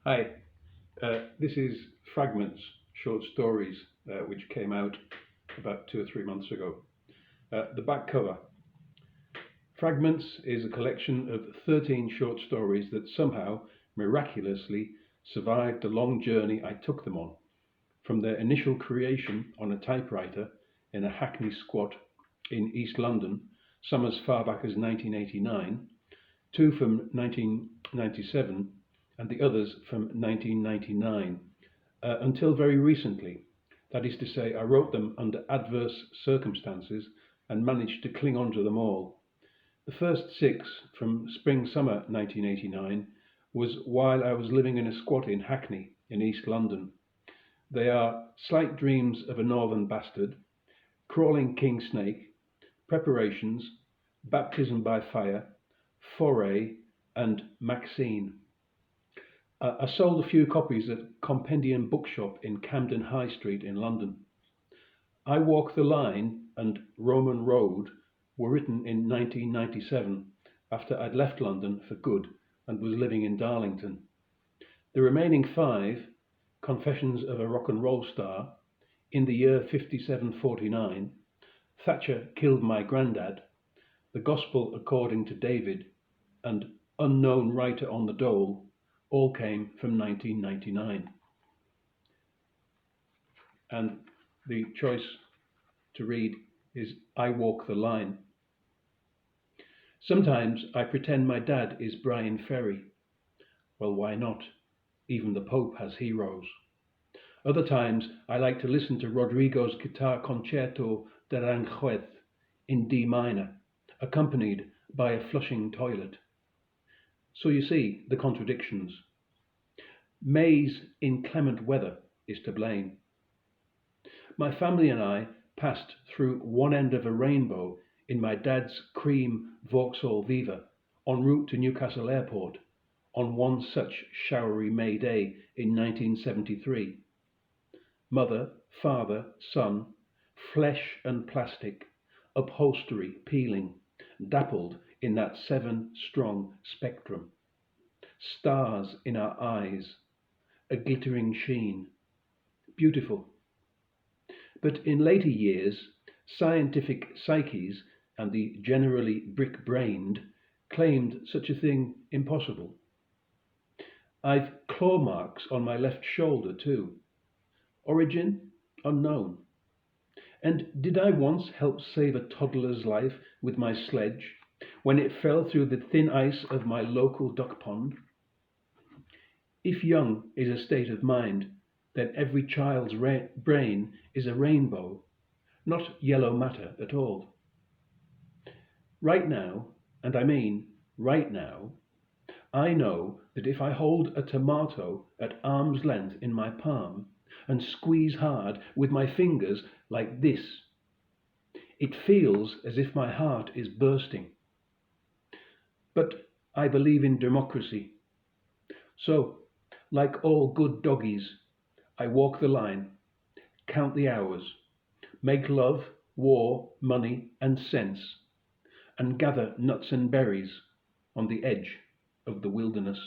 Hi, this is Fragments, short stories, which came out about 2 or 3 months ago. The back cover. Fragments is a collection of 13 short stories that somehow, miraculously, survived the long journey I took them on, from their initial creation on a typewriter in a Hackney squat in East London, some as far back as 1989, two from 1997, and the others from 1999, until very recently. That is to say, I wrote them under adverse circumstances and managed to cling on to them all. The first six, from spring-summer 1989, was while I was living in a squat in Hackney in East London. They are Slight Dreams of a Northern Bastard, Crawling King Snake, Preparations, Baptism by Fire, Foray, and Maxine. I sold a few copies at Compendium Bookshop in Camden High Street in London. I Walk the Line and Roman Road were written in 1997 after I'd left London for good and was living in Darlington. The remaining five, Confessions of a Rock and Roll Star, In the Year 5749, Thatcher Killed My Grandad, The Gospel According to David, and Unknown Writer on the Dole, all came from 1999. And the choice to read is I Walk the Line. Sometimes I pretend my dad is Brian Ferry. Well, why not? Even the Pope has heroes. Other times I like to listen to Rodrigo's Guitar Concerto de Aranjuez in D minor, accompanied by a flushing toilet. So you see the contradictions. May's inclement weather is to blame. My family and I passed through one end of a rainbow in my dad's cream Vauxhall Viva en route to Newcastle Airport on one such showery May day in 1973. Mother, father, son, flesh and plastic, upholstery peeling, dappled in that 7-strong spectrum. Stars in our eyes, a glittering sheen. Beautiful. But in later years, scientific psyches and the generally brick-brained claimed such a thing impossible. I've claw marks on my left shoulder too. Origin unknown. And did I once help save a toddler's life with my sledge when it fell through the thin ice of my local duck pond? If young is a state of mind, then every child's brain is a rainbow, not yellow matter at all. Right now, and I mean right now, I know that if I hold a tomato at arm's length in my palm and squeeze hard with my fingers like this, it feels as if my heart is bursting. But I believe in democracy. So, like all good doggies, I walk the line, count the hours, make love, war, money, and sense, and gather nuts and berries on the edge of the wilderness.